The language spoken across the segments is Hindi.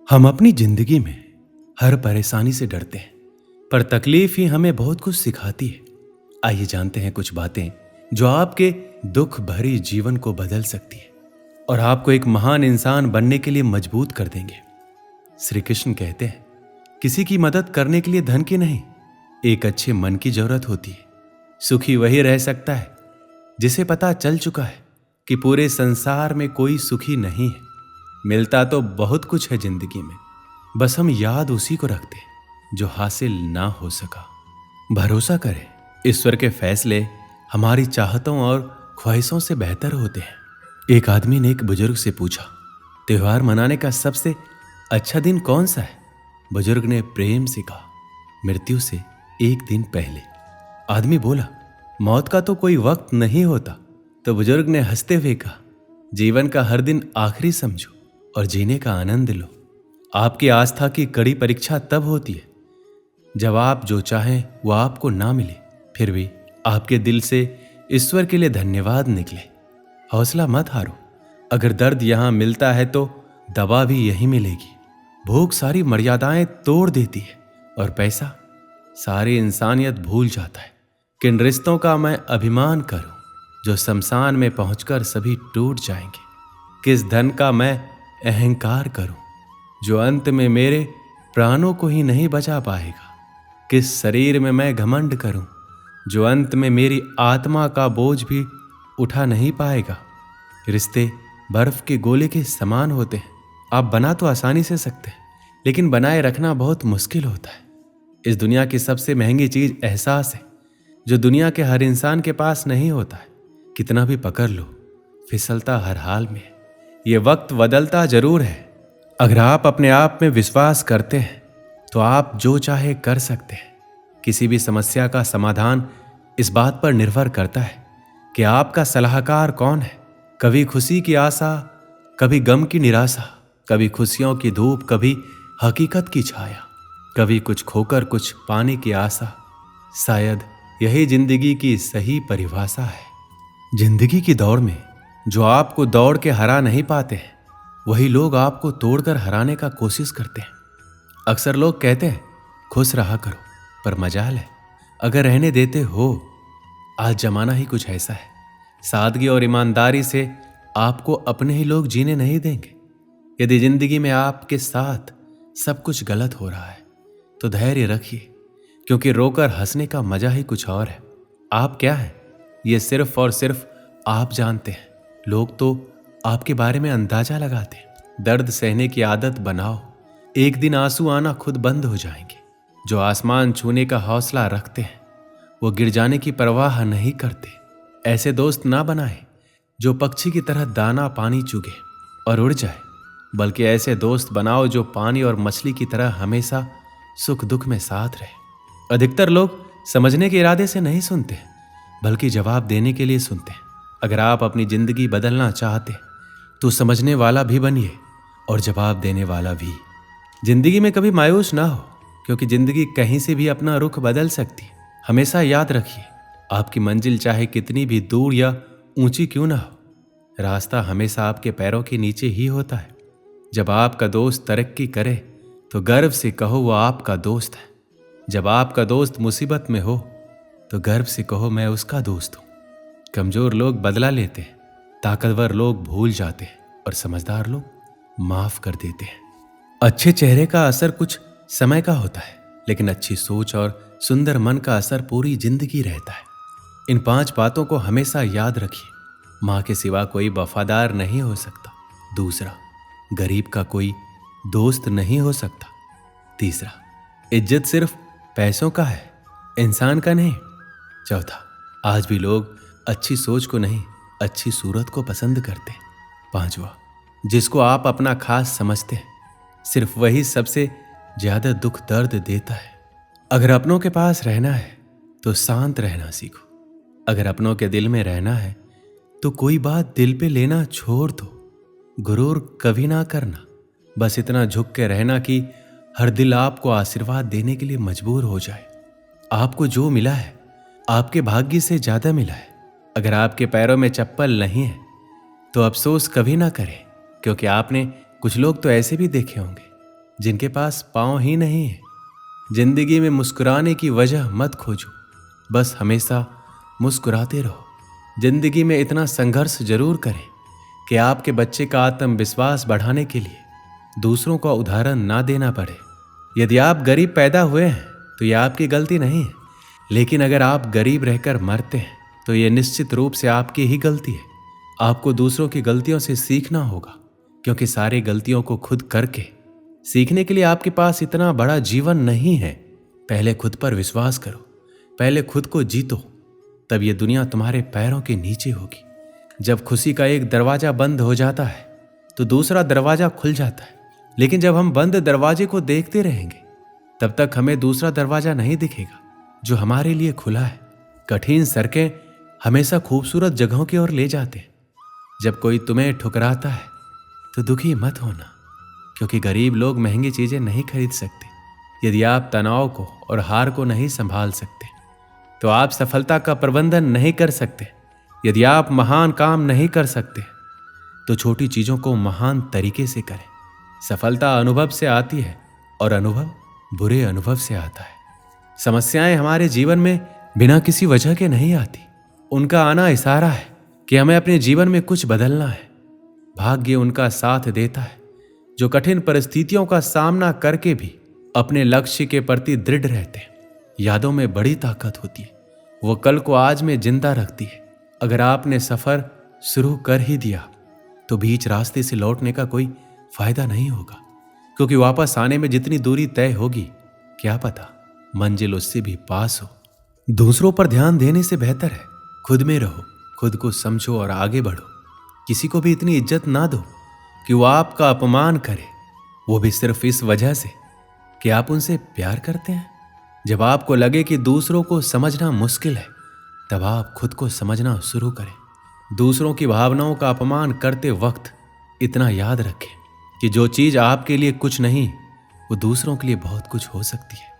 हम अपनी जिंदगी में हर परेशानी से डरते हैं, पर तकलीफ ही हमें बहुत कुछ सिखाती है। आइए जानते हैं कुछ बातें जो आपके दुख भरी जीवन को बदल सकती है और आपको एक महान इंसान बनने के लिए मजबूत कर देंगे। श्री कृष्ण कहते हैं, किसी की मदद करने के लिए धन की नहीं, एक अच्छे मन की जरूरत होती है। सुखी वही रह सकता है जिसे पता चल चुका है कि पूरे संसार में कोई सुखी नहीं है। मिलता तो बहुत कुछ है जिंदगी में, बस हम याद उसी को रखते हैं जो हासिल ना हो सका। भरोसा करें, ईश्वर के फैसले हमारी चाहतों और ख्वाहिशों से बेहतर होते हैं। एक आदमी ने एक बुजुर्ग से पूछा, त्योहार मनाने का सबसे अच्छा दिन कौन सा है? बुजुर्ग ने प्रेम से कहा, मृत्यु से एक दिन पहले। आदमी बोला, मौत का तो कोई वक्त नहीं होता। तो बुजुर्ग ने हंसते हुए कहा, जीवन का हर दिन आखिरी समझो और जीने का आनंद लो। आपकी आस्था की कड़ी परीक्षा तब होती है जब आप जो चाहें वो आपको ना मिले, फिर भी आपके दिल से ईश्वर के लिए धन्यवाद निकले। हौसला मत हारो, अगर दर्द यहां मिलता है तो दवा भी यहीं मिलेगी। भूख सारी मर्यादाएं तोड़ देती है और पैसा सारी इंसानियत भूल जाता है। किन रिश्तों का मैं अभिमान करूं जो शमशान में पहुंचकर सभी टूट जाएंगे? किस धन का मैं अहंकार करूं जो अंत में मेरे प्राणों को ही नहीं बचा पाएगा? किस शरीर में मैं घमंड करूं जो अंत में मेरी आत्मा का बोझ भी उठा नहीं पाएगा? रिश्ते बर्फ के गोले के समान होते हैं। आप बना तो आसानी से सकते हैं, लेकिन बनाए रखना बहुत मुश्किल होता है। इस दुनिया की सबसे महंगी चीज एहसास है, जो दुनिया के हर इंसान के पास नहीं होता है। कितना भी पकड़ लो, फिसलता हर हाल में है। ये वक्त बदलता जरूर है। अगर आप अपने आप में विश्वास करते हैं तो आप जो चाहे कर सकते हैं। किसी भी समस्या का समाधान इस बात पर निर्भर करता है कि आपका सलाहकार कौन है। कभी खुशी की आशा, कभी गम की निराशा, कभी खुशियों की धूप, कभी हकीकत की छाया, कभी कुछ खोकर कुछ पाने की आशा। शायद यही जिंदगी की सही परिभाषा है। जिंदगी की दौड़ में जो आपको दौड़ के हरा नहीं पाते हैं, वही लोग आपको तोड़कर हराने का कोशिश करते हैं। अक्सर लोग कहते हैं, खुश रहा करो, पर मजाल है अगर रहने देते हो। आज जमाना ही कुछ ऐसा है, सादगी और ईमानदारी से आपको अपने ही लोग जीने नहीं देंगे। यदि जिंदगी में आपके साथ सब कुछ गलत हो रहा है तो धैर्य रखिए, क्योंकि रोकर हंसने का मजा ही कुछ और है। आप क्या हैं ये सिर्फ और सिर्फ आप जानते हैं। लोग तो आपके बारे में अंदाजा लगाते हैं। दर्द सहने की आदत बनाओ, एक दिन आंसू आना खुद बंद हो जाएंगे। जो आसमान छूने का हौसला रखते हैं वो गिर जाने की परवाह नहीं करते। ऐसे दोस्त ना बनाए जो पक्षी की तरह दाना पानी चुगे और उड़ जाए, बल्कि ऐसे दोस्त बनाओ जो पानी और मछली की तरह हमेशा सुख दुख में साथ रहे। अधिकतर लोग समझने के इरादे से नहीं सुनते, बल्कि जवाब देने के लिए सुनते हैं। अगर आप अपनी जिंदगी बदलना चाहते तो समझने वाला भी बनिए और जवाब देने वाला भी। जिंदगी में कभी मायूस ना हो, क्योंकि जिंदगी कहीं से भी अपना रुख बदल सकती है। हमेशा याद रखिए, आपकी मंजिल चाहे कितनी भी दूर या ऊंची क्यों ना हो, रास्ता हमेशा आपके पैरों के नीचे ही होता है। जब आपका दोस्त तरक्की करे तो गर्व से कहो वो आपका दोस्त है। जब आपका दोस्त मुसीबत में हो तो गर्व से कहो मैं उसका दोस्त हूं। कमजोर लोग बदला लेते हैं, ताकतवर लोग भूल जाते हैं और समझदार लोग माफ कर देते हैं। अच्छे चेहरे का असर कुछ समय का होता है, लेकिन अच्छी सोच और सुंदर मन का असर पूरी जिंदगी रहता है। इन 5 बातों को हमेशा याद रखिए। मां के सिवा कोई वफादार नहीं हो सकता। दूसरा, गरीब का कोई दोस्त नहीं हो सकता। तीसरा, इज्जत सिर्फ पैसों का है, इंसान का नहीं। चौथा, आज भी लोग अच्छी सोच को नहीं, अच्छी सूरत को पसंद करते हैं। पांचवा, जिसको आप अपना खास समझते हैं, सिर्फ वही सबसे ज्यादा दुख दर्द देता है। अगर अपनों के पास रहना है तो शांत रहना सीखो। अगर अपनों के दिल में रहना है तो कोई बात दिल पे लेना छोड़ दो। गुरूर कभी ना करना, बस इतना झुक के रहना कि हर दिल आपको आशीर्वाद देने के लिए मजबूर हो जाए। आपको जो मिला है आपके भाग्य से ज्यादा मिला है। अगर आपके पैरों में चप्पल नहीं है तो अफसोस कभी ना करें, क्योंकि आपने कुछ लोग तो ऐसे भी देखे होंगे जिनके पास पाँव ही नहीं है। जिंदगी में मुस्कुराने की वजह मत खोजो, बस हमेशा मुस्कुराते रहो। जिंदगी में इतना संघर्ष जरूर करें कि आपके बच्चे का आत्मविश्वास बढ़ाने के लिए दूसरों का उदाहरण ना देना पड़े। यदि आप गरीब पैदा हुए हैं तो यह आपकी गलती नहीं है, लेकिन अगर आप गरीब रहकर मरते हैं तो यह निश्चित रूप से आपकी ही गलती है। आपको दूसरों की गलतियों से सीखना होगा, क्योंकि सारी गलतियों को खुद करके सीखने के लिए आपके पास इतना बड़ा जीवन नहीं है। पहले खुद पर विश्वास करो, पहले खुद को जीतो, तब ये दुनिया तुम्हारे पैरों के नीचे होगी। जब खुशी का एक दरवाजा बंद हो जाता है तो दूसरा दरवाजा खुल जाता है, लेकिन जब हम बंद दरवाजे को देखते रहेंगे तब तक हमें दूसरा दरवाजा नहीं दिखेगा जो हमारे लिए खुला है। कठिन सड़कें हमेशा खूबसूरत जगहों की ओर ले जाते हैं। जब कोई तुम्हें ठुकराता है तो दुखी मत होना, क्योंकि गरीब लोग महंगी चीजें नहीं खरीद सकते। यदि आप तनाव को और हार को नहीं संभाल सकते तो आप सफलता का प्रबंधन नहीं कर सकते। यदि आप महान काम नहीं कर सकते तो छोटी चीजों को महान तरीके से करें। सफलता अनुभव से आती है और अनुभव बुरे अनुभव से आता है। समस्याएं हमारे जीवन में बिना किसी वजह के नहीं आती। उनका आना इशारा है कि हमें अपने जीवन में कुछ बदलना है। भाग्य उनका साथ देता है जो कठिन परिस्थितियों का सामना करके भी अपने लक्ष्य के प्रति दृढ़ रहते हैं। यादों में बड़ी ताकत होती है, वो कल को आज में जिंदा रखती है। अगर आपने सफर शुरू कर ही दिया तो बीच रास्ते से लौटने का कोई फायदा नहीं होगा, क्योंकि वापस आने में जितनी दूरी तय होगी क्या पता मंजिल उससे भी पास हो। दूसरों पर ध्यान देने से बेहतर है खुद में रहो, खुद को समझो और आगे बढ़ो। किसी को भी इतनी इज्जत ना दो कि वो आपका अपमान करे, वो भी सिर्फ इस वजह से कि आप उनसे प्यार करते हैं। जब आपको लगे कि दूसरों को समझना मुश्किल है, तब आप खुद को समझना शुरू करें। दूसरों की भावनाओं का अपमान करते वक्त इतना याद रखें कि जो चीज आपके लिए कुछ नहीं, वो दूसरों के लिए बहुत कुछ हो सकती है।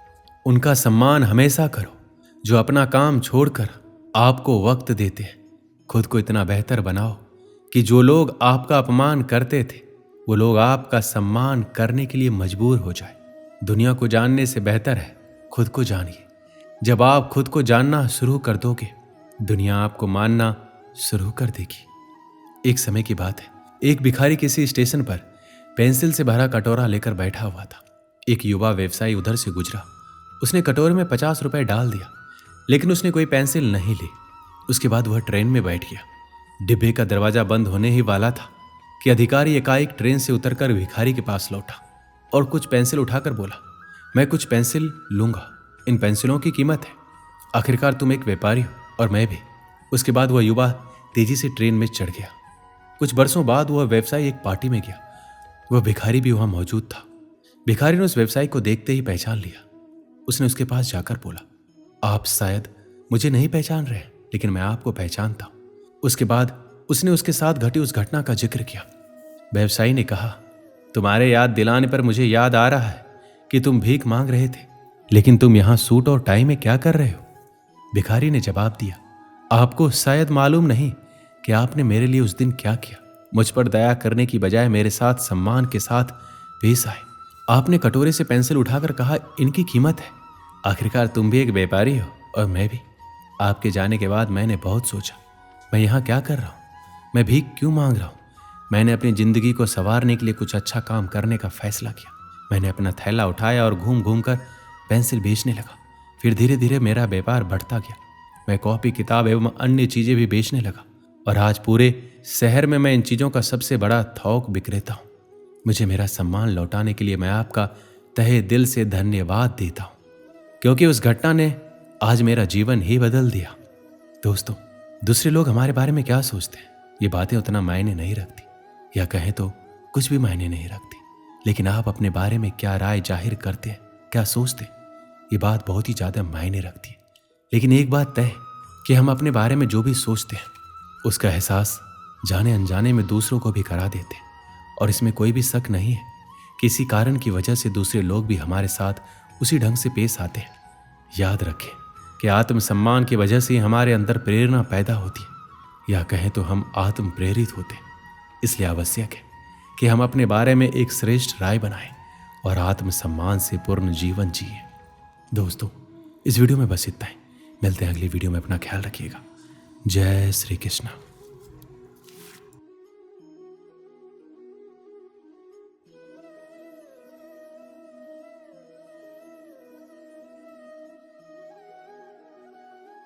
उनका सम्मान हमेशा करो जो अपना काम छोड़कर आपको वक्त देते हैं। खुद को इतना बेहतर बनाओ कि जो लोग आपका अपमान करते थे वो लोग आपका सम्मान करने के लिए मजबूर हो जाए। दुनिया को जानने से बेहतर है खुद को जानिए। जब आप खुद को जानना शुरू कर दोगे, दुनिया आपको मानना शुरू कर देगी। एक समय की बात है, एक भिखारी किसी स्टेशन पर पेंसिल से भरा कटोरा लेकर बैठा हुआ था। एक युवा व्यवसायी उधर से गुजरा। उसने कटोरे में 50 रुपए डाल दिया, लेकिन उसने कोई पेंसिल नहीं ली। उसके बाद वह ट्रेन में बैठ गया। डिब्बे का दरवाजा बंद होने ही वाला था कि अधिकारी एकाएक ट्रेन से उतरकर भिखारी के पास लौटा और कुछ पेंसिल उठाकर बोला, मैं कुछ पेंसिल लूंगा, इन पेंसिलों की कीमत है। आखिरकार तुम एक व्यापारी हो और मैं भी। उसके बाद वह युवा तेजी से ट्रेन में चढ़ गया। कुछ बरसों बाद वह व्यवसायी एक पार्टी में गया। वह भिखारी भी वहां मौजूद था। भिखारी ने उस व्यवसायी को देखते ही पहचान लिया। उसने उसके पास जाकर बोला, आप शायद मुझे नहीं पहचान रहे, लेकिन मैं आपको पहचानता हूं। उसके बाद उसने उसके साथ घटी उस घटना का जिक्र किया। व्यवसायी ने कहा, तुम्हारे याद दिलाने पर मुझे याद आ रहा है कि तुम भीख मांग रहे थे, लेकिन तुम यहां सूट और टाई में क्या कर रहे हो? भिखारी ने जवाब दिया, आपको शायद मालूम नहीं कि आपने मेरे लिए उस दिन क्या किया। मुझ पर दया करने की बजाय मेरे साथ सम्मान के साथ पेश आए। आपने कटोरे से पेंसिल उठाकर कहा, इनकी कीमत है। आखिरकार तुम भी एक व्यापारी हो और मैं भी। आपके जाने के बाद मैंने बहुत सोचा, मैं यहाँ क्या कर रहा हूँ, मैं भीख क्यों मांग रहा हूँ। मैंने अपनी जिंदगी को संवारने के लिए कुछ अच्छा काम करने का फैसला किया। मैंने अपना थैला उठाया और घूम घूम कर पेंसिल बेचने लगा। फिर धीरे धीरे मेरा व्यापार बढ़ता गया। मैं कॉपी, किताब एवं अन्य चीजें भी बेचने लगा और आज पूरे शहर में मैं इन चीजों का सबसे बड़ा थोक विक्रेता हूँ। मुझे मेरा सम्मान लौटाने के लिए मैं आपका तहे दिल से धन्यवाद देता हूँ, क्योंकि उस घटना ने आज मेरा जीवन ही बदल दिया। दोस्तों, दूसरे लोग हमारे बारे में क्या सोचते हैं, ये बातें उतना मायने नहीं रखती, या कहें तो कुछ भी मायने नहीं रखती। लेकिन आप अपने बारे में क्या राय जाहिर करते हैं, क्या सोचते हैं, ये बात बहुत ही ज्यादा मायने रखती है। लेकिन एक बात तय है कि हम अपने बारे में जो भी सोचते हैं उसका एहसास जाने अनजाने में दूसरों को भी करा देते हैं। और इसमें कोई भी शक नहीं है, किसी कारण की वजह से दूसरे लोग भी हमारे साथ उसी ढंग से पेश आते हैं। याद रखें कि आत्मसम्मान की वजह से हमारे अंदर प्रेरणा पैदा होती है, या कहें तो हम आत्म प्रेरित होते हैं। इसलिए आवश्यक है कि हम अपने बारे में एक श्रेष्ठ राय बनाएं और आत्मसम्मान से पूर्ण जीवन जिए। दोस्तों, इस वीडियो में बस इतना ही। मिलते हैं अगली वीडियो में। अपना ख्याल रखिएगा। जय श्री कृष्ण।